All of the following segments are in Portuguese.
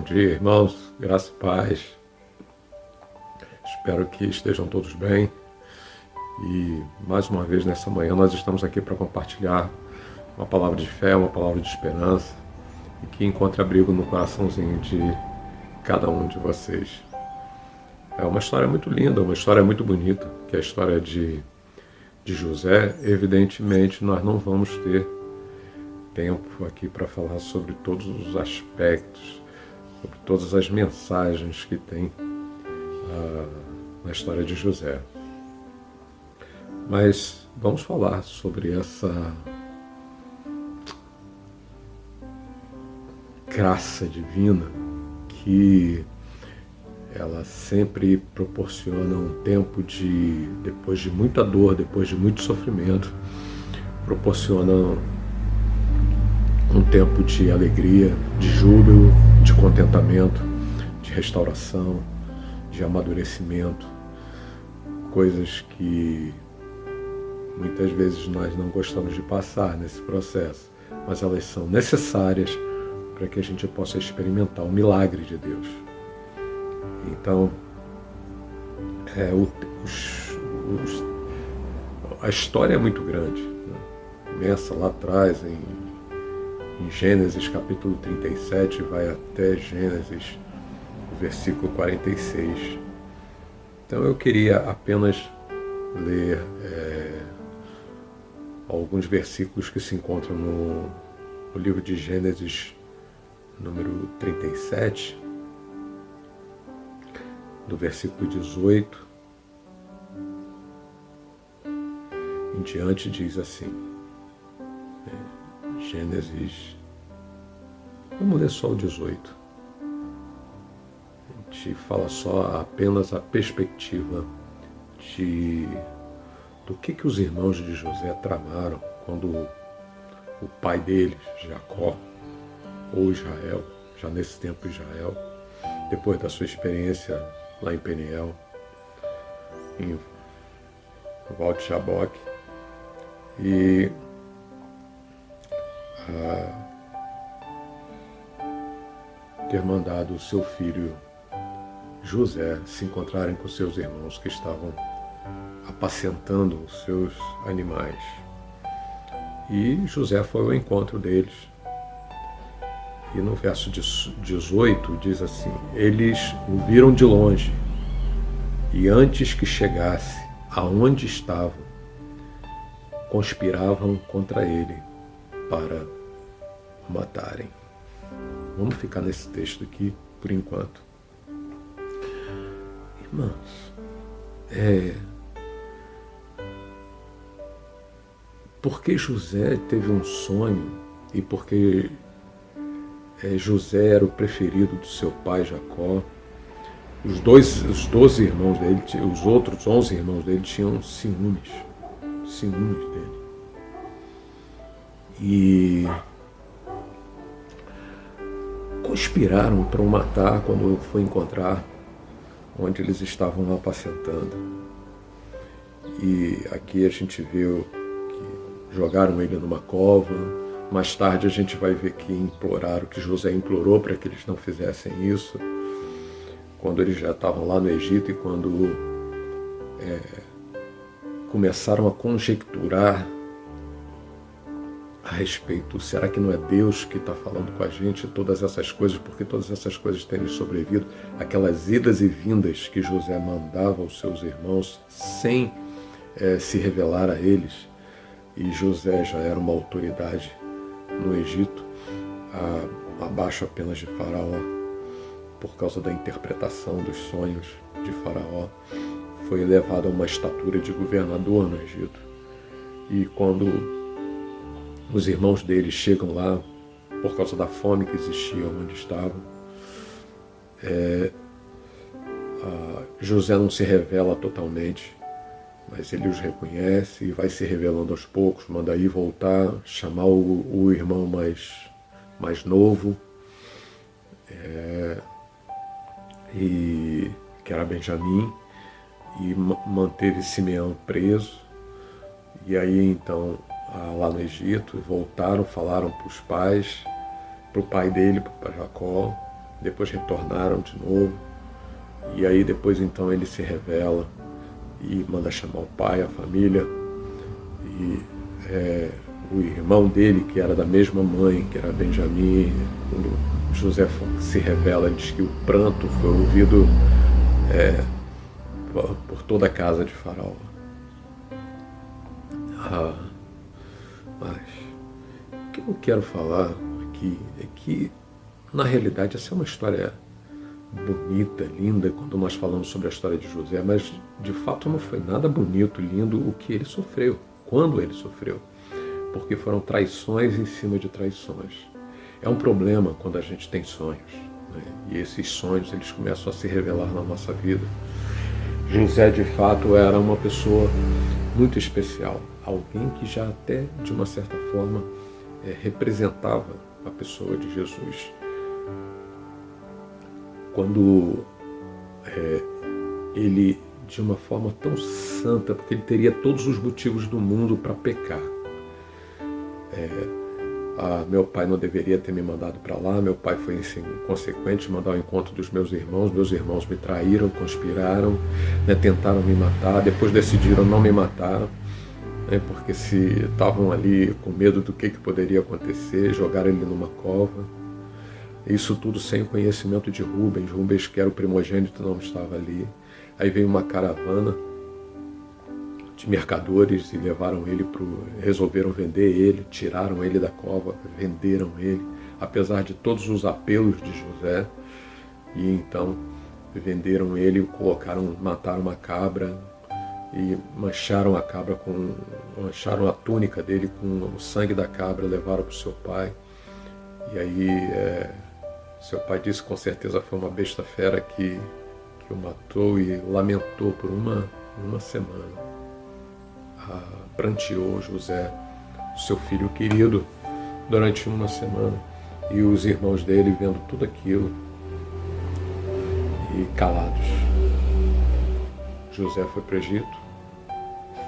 Bom dia, irmãos, graça e paz. Espero que estejam todos bem. E mais uma vez nessa manhã nós estamos aqui para compartilhar uma palavra de fé, uma palavra de esperança e que encontre abrigo no coraçãozinho de cada um de vocês. É uma história muito linda, uma história muito bonita, que é a história de José. Evidentemente nós não vamos ter tempo aqui para falar sobre todos os aspectos, sobre todas as mensagens que tem na história de José. Mas vamos falar sobre essa graça divina que ela sempre proporciona um tempo depois de muita dor, depois de muito sofrimento, proporciona um tempo de alegria, de júbilo, de contentamento, de restauração, de amadurecimento, coisas que muitas vezes nós não gostamos de passar nesse processo, mas elas são necessárias para que a gente possa experimentar o milagre de Deus. Então, a história é muito grande, né? Começa lá atrás, em Gênesis capítulo 37, vai até Gênesis, versículo 46. Então eu queria apenas ler alguns versículos que se encontram no livro de Gênesis, número 37, do versículo 18 em diante, diz assim, Gênesis, vamos ler só o 18. A gente fala só apenas a perspectiva do que os irmãos de José tramaram quando o pai deles, Jacó, ou Israel, já nesse tempo Israel, depois da sua experiência lá em Peniel, em Val-de-Jaboque, e ter mandado o seu filho José se encontrarem com seus irmãos que estavam apacentando os seus animais. E José foi ao encontro deles. E no verso 18 diz assim: eles o viram de longe, e antes que chegasse aonde estavam, conspiravam contra ele para o matarem. Vamos ficar nesse texto aqui por enquanto. Irmãos, porque José teve um sonho e porque José era o preferido do seu pai Jacó, os 12 irmãos dele, os outros 11 irmãos dele tinham ciúmes dele. E conspiraram para o matar quando foi encontrar onde eles estavam apacentando. E aqui a gente viu que jogaram ele numa cova. Mais tarde a gente vai ver que José implorou para que eles não fizessem isso, quando eles já estavam lá no Egito e quando começaram a conjecturar a respeito, será que não é Deus que está falando com a gente todas essas coisas, porque todas essas coisas têm lhes sobrevido, aquelas idas e vindas que José mandava aos seus irmãos sem se revelar a eles, e José já era uma autoridade no Egito, abaixo apenas de Faraó, por causa da interpretação dos sonhos de Faraó, foi elevado a uma estatura de governador no Egito. E quando os irmãos dele chegam lá, por causa da fome que existia onde estavam, José não se revela totalmente, mas ele os reconhece e vai se revelando aos poucos, manda ir voltar, chamar o irmão mais novo, que era Benjamim, e manteve Simeão preso. E aí então, lá no Egito, voltaram, falaram para os pais, para o pai dele, para Jacó, depois retornaram de novo, e aí depois então ele se revela e manda chamar o pai, a família, e o irmão dele, que era da mesma mãe, que era Benjamim, quando José se revela, diz que o pranto foi ouvido por toda a casa de Faraó. Mas o que eu quero falar aqui é que, na realidade, essa é uma história bonita, linda, quando nós falamos sobre a história de José, mas de fato não foi nada bonito, lindo o que ele sofreu, quando ele sofreu, porque foram traições em cima de traições. É um problema quando a gente tem sonhos, né? E esses sonhos eles começam a se revelar na nossa vida. José de fato era uma pessoa muito especial, alguém que já até de uma certa forma representava a pessoa de Jesus. Quando ele, de uma forma tão santa, porque ele teria todos os motivos do mundo para pecar. Meu pai não deveria ter me mandado para lá, meu pai foi inconsequente de mandar ao encontro dos meus irmãos me traíram, conspiraram, né, tentaram me matar, depois decidiram não me matar, né, porque se estavam ali com medo do que poderia acontecer, jogaram ele numa cova. Isso tudo sem o conhecimento de Rubens, que era o primogênito, não estava ali. Aí veio uma caravana de mercadores e levaram ele resolveram vender ele, tiraram ele da cova, venderam ele, apesar de todos os apelos de José. E então venderam ele, mataram uma cabra e mancharam a túnica dele com o sangue da cabra, levaram para o seu pai. E aí seu pai disse que com certeza foi uma besta fera que o matou, e lamentou por uma semana. Pranteou José, seu filho querido, durante uma semana. E os irmãos dele vendo tudo aquilo e calados. José foi para o Egito,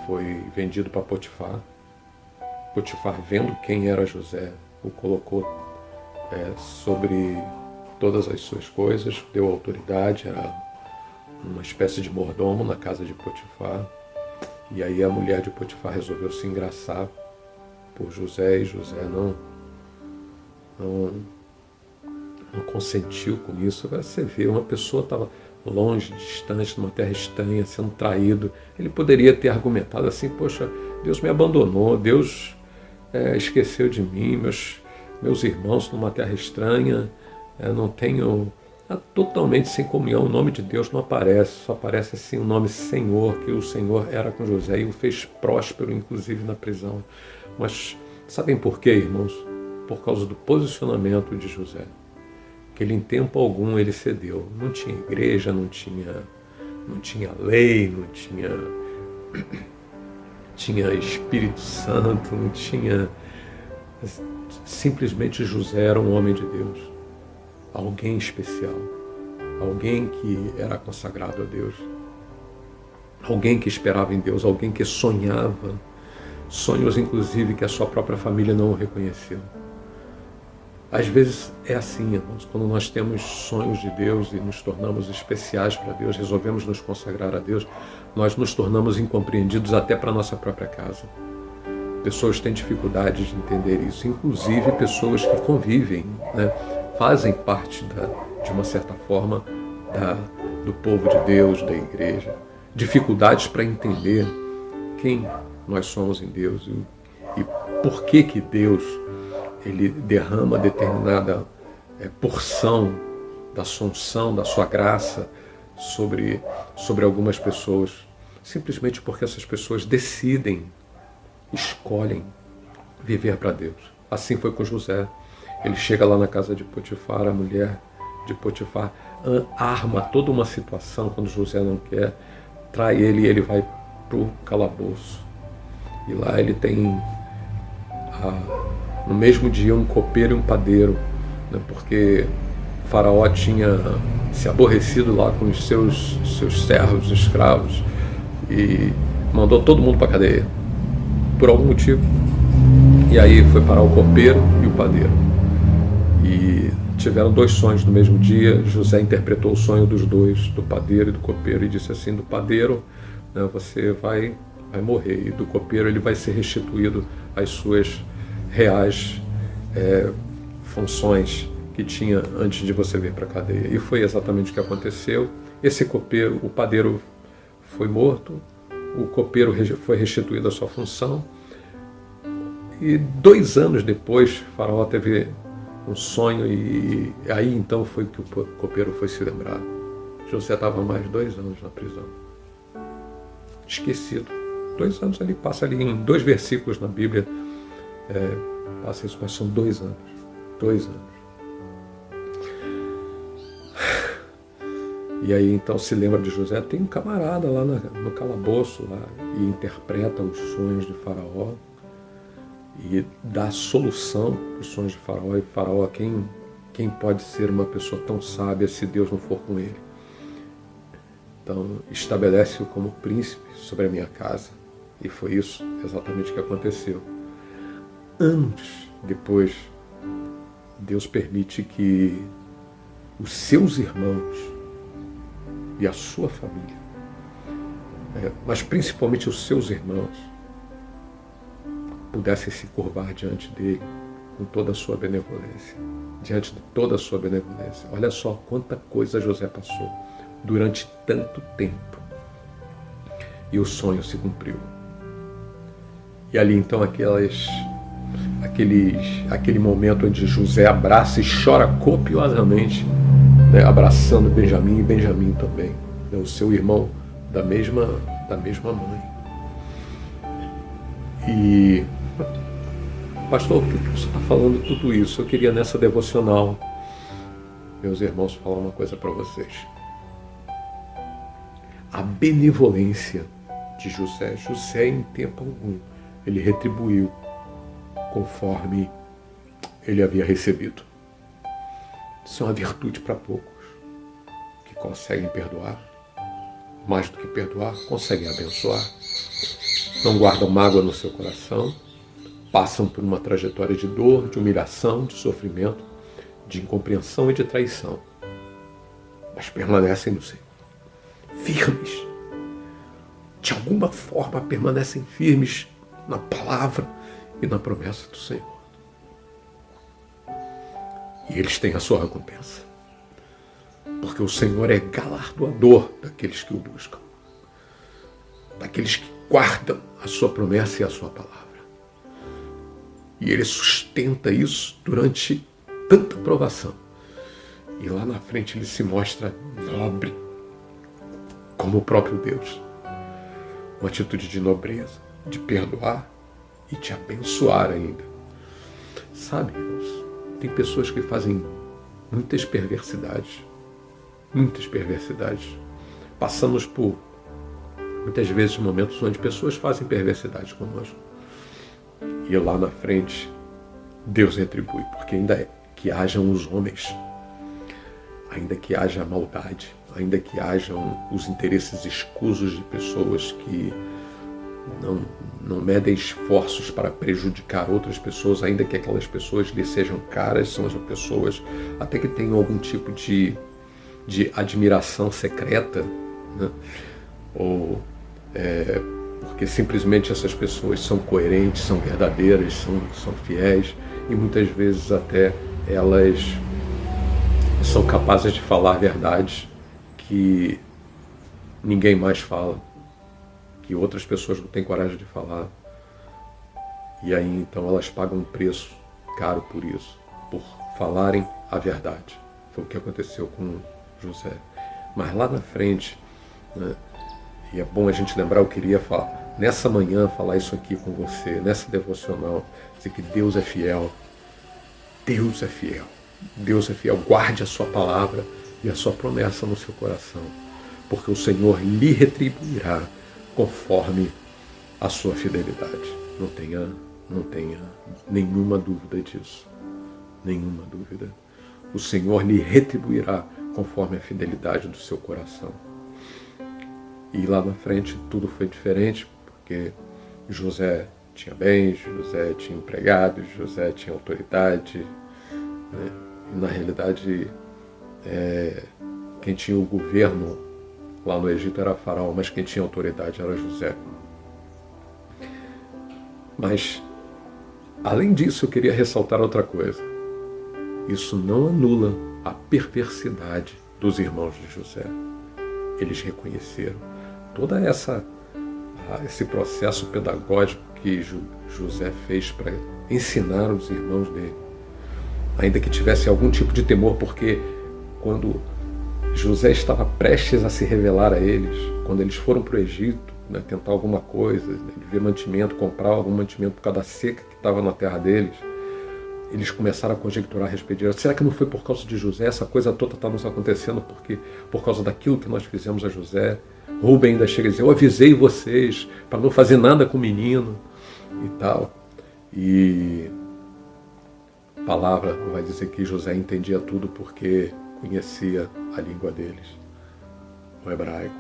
foi vendido para Potifar. Potifar, vendo quem era José, o colocou sobre todas as suas coisas, deu autoridade, era uma espécie de mordomo na casa de Potifar. E aí a mulher de Potifar resolveu se engraçar por José, e José não consentiu com isso. Você vê, uma pessoa estava longe, distante, numa terra estranha, sendo traído. Ele poderia ter argumentado assim: poxa, Deus me abandonou, Deus esqueceu de mim, meus irmãos numa terra estranha, não tenho... totalmente sem comunhão, o nome de Deus não aparece, só aparece assim o nome Senhor, que o Senhor era com José e o fez próspero, inclusive na prisão. Mas sabem por quê, irmãos? Por causa do posicionamento de José, que ele em tempo algum ele cedeu. Não tinha igreja, não tinha lei, não tinha Espírito Santo, não tinha... Simplesmente José era um homem de Deus, alguém especial, alguém que era consagrado a Deus, alguém que esperava em Deus, alguém que sonhava, sonhos inclusive que a sua própria família não o reconheceu. Às vezes é assim, irmãos, quando nós temos sonhos de Deus e nos tornamos especiais para Deus, resolvemos nos consagrar a Deus, nós nos tornamos incompreendidos até para a nossa própria casa. Pessoas têm dificuldade de entender isso, inclusive pessoas que convivem, né? Fazem parte, de uma certa forma, do povo de Deus, da igreja. Dificuldades para entender quem nós somos em Deus e por que Deus ele derrama determinada porção da sua unção, da sua graça sobre algumas pessoas, simplesmente porque essas pessoas escolhem viver para Deus. Assim foi com José. Ele chega lá na casa de Potifar, a mulher de Potifar arma toda uma situação quando José não quer, trai ele e ele vai para o calabouço. E lá ele tem, no mesmo dia, um copeiro e um padeiro, né, porque Faraó tinha se aborrecido lá com os seus servos, escravos, e mandou todo mundo para a cadeia, por algum motivo. E aí foi parar o copeiro e o padeiro. E tiveram 2 sonhos no mesmo dia. José interpretou o sonho dos dois, do padeiro e do copeiro, e disse assim: do padeiro, né, você vai morrer, e do copeiro ele vai ser restituído às suas reais funções que tinha antes de você vir para a cadeia. E foi exatamente o que aconteceu. Esse copeiro, o padeiro foi morto, o copeiro foi restituído à sua função, e 2 anos depois Faraó teve um sonho, e aí então foi que o copeiro foi se lembrar. José estava mais 2 anos na prisão, esquecido. 2 anos ali, passa ali em 2 versículos na Bíblia, passa isso, mas são 2 anos. 2 anos. E aí então se lembra de José. Tem um camarada lá no calabouço lá, e interpreta os sonhos de Faraó e dá solução para os sonhos de Faraó. E Faraó, quem pode ser uma pessoa tão sábia se Deus não for com ele? Então estabelece-o como príncipe sobre a minha casa. E foi isso exatamente o que aconteceu. Anos depois, Deus permite que os seus irmãos e a sua família, mas principalmente os seus irmãos, pudessem se curvar diante dele com toda a sua benevolência, diante de toda a sua benevolência. Olha só quanta coisa José passou durante tanto tempo, e o sonho se cumpriu. E ali então aquele momento onde José abraça e chora copiosamente, né, abraçando Benjamim, e Benjamim também, né, o seu irmão da mesma mãe. E, pastor, por que você está falando tudo isso? Eu queria nessa devocional, meus irmãos, falar uma coisa para vocês. A benevolência de José. José, em tempo algum, ele retribuiu conforme ele havia recebido. Isso é uma virtude para poucos, que conseguem perdoar, mais do que perdoar, conseguem abençoar, não guardam mágoa no seu coração, passam por uma trajetória de dor, de humilhação, de sofrimento, de incompreensão e de traição, mas permanecem no Senhor, firmes, de alguma forma permanecem firmes na palavra e na promessa do Senhor. E eles têm a sua recompensa, porque o Senhor é galardoador daqueles que o buscam, daqueles que guardam a sua promessa e a sua palavra. E Ele sustenta isso durante tanta provação. E lá na frente Ele se mostra nobre, como o próprio Deus. Uma atitude de nobreza, de perdoar e de abençoar ainda. Sabe, irmãos, tem pessoas que fazem muitas perversidades. Muitas perversidades. Passamos por, muitas vezes, momentos onde pessoas fazem perversidade conosco. E lá na frente, Deus retribui, porque ainda que hajam os homens, ainda que haja a maldade, ainda que hajam os interesses escusos de pessoas que não medem esforços para prejudicar outras pessoas, ainda que aquelas pessoas lhe sejam caras, são as pessoas até que tenham algum tipo de admiração secreta, né? Ou porque simplesmente essas pessoas são coerentes, são verdadeiras, são fiéis, e muitas vezes até elas são capazes de falar verdades que ninguém mais fala, que outras pessoas não têm coragem de falar. E aí então elas pagam um preço caro por isso, por falarem a verdade. Foi o que aconteceu com José. Mas lá na frente, né, e é bom a gente lembrar, eu queria falar, nessa manhã falar isso aqui com você, nessa devocional, dizer que Deus é fiel. Deus é fiel. Deus é fiel. Guarde a sua palavra e a sua promessa no seu coração, porque o Senhor lhe retribuirá conforme a sua fidelidade. Não tenha nenhuma dúvida disso. Nenhuma dúvida. O Senhor lhe retribuirá conforme a fidelidade do seu coração. E lá na frente tudo foi diferente, porque José tinha bens, José tinha empregados, José tinha autoridade, né? Na realidade, quem tinha o governo lá no Egito era Faraó, mas quem tinha autoridade era José. Mas, além disso, eu queria ressaltar outra coisa. Isso não anula a perversidade dos irmãos de José. Eles reconheceram toda esse processo pedagógico que José fez para ensinar os irmãos dele. Ainda que tivesse algum tipo de temor, porque quando José estava prestes a se revelar a eles, quando eles foram para o Egito, né, tentar alguma coisa, né, ver mantimento, comprar algum mantimento por causa da seca que estava na terra deles, eles começaram a conjecturar a respeito disso. Será que não foi por causa de José? Essa coisa toda está nos acontecendo por causa daquilo que nós fizemos a José. Rubem ainda chega a dizer, eu avisei vocês para não fazer nada com o menino e tal. E a palavra vai dizer que José entendia tudo porque conhecia a língua deles, o hebraico.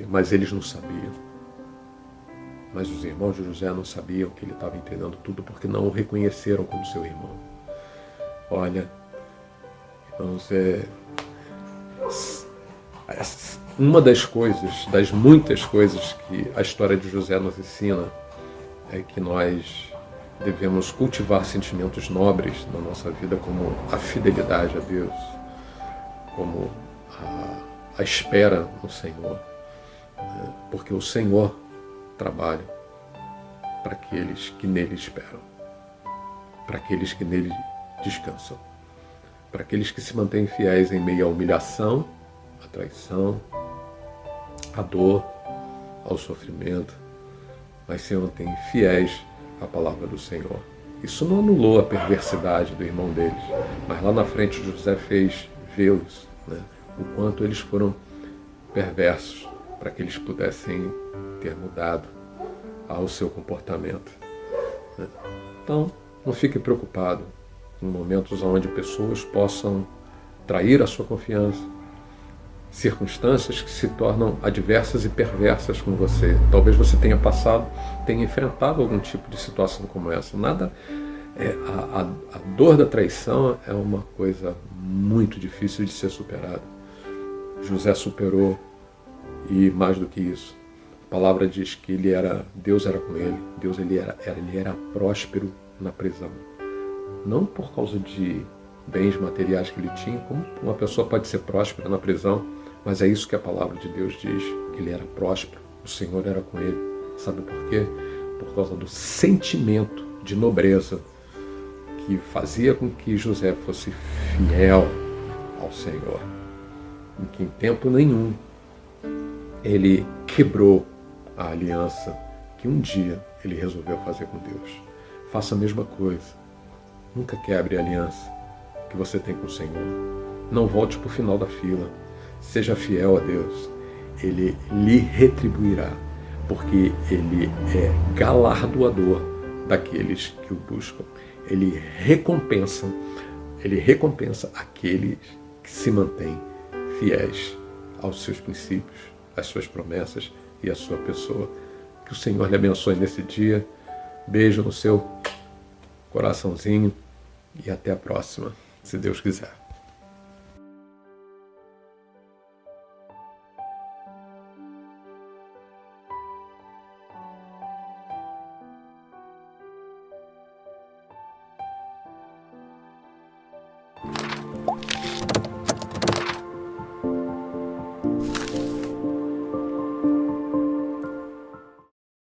Mas eles não sabiam. Mas os irmãos de José não sabiam que ele estava entendendo tudo porque não o reconheceram como seu irmão. Olha, irmãos, uma das coisas, das muitas coisas que a história de José nos ensina é que nós devemos cultivar sentimentos nobres na nossa vida, como a fidelidade a Deus, como a espera no Senhor, porque o Senhor trabalha para aqueles que nele esperam, para aqueles que nele descansam, para aqueles que se mantêm fiéis em meio à humilhação, à traição, à dor, ao sofrimento, mas se mantêm fiéis à palavra do Senhor. Isso não anulou a perversidade do irmão deles, mas lá na frente José fez vê-los, né, o quanto eles foram perversos, para que eles pudessem ter mudado ao seu comportamento. Então, não fique preocupado em momentos onde pessoas possam trair a sua confiança, circunstâncias que se tornam adversas e perversas com você. Talvez você tenha enfrentado algum tipo de situação como essa. A dor da traição é uma coisa muito difícil de ser superada. José superou. E mais do que isso, a palavra diz que Deus era com ele, ele era próspero na prisão. Não por causa de bens materiais que ele tinha, como uma pessoa pode ser próspera na prisão, mas é isso que a palavra de Deus diz, que ele era próspero, o Senhor era com ele. Sabe por quê? Por causa do sentimento de nobreza que fazia com que José fosse fiel ao Senhor, em que em tempo nenhum ele quebrou a aliança que um dia ele resolveu fazer com Deus. Faça a mesma coisa. Nunca quebre a aliança que você tem com o Senhor. Não volte para o final da fila. Seja fiel a Deus. Ele lhe retribuirá, porque ele é galardoador daqueles que o buscam. Ele recompensa aqueles que se mantêm fiéis aos seus princípios, às suas promessas e à sua pessoa. Que o Senhor lhe abençoe nesse dia. Beijo no seu coraçãozinho e até a próxima, se Deus quiser.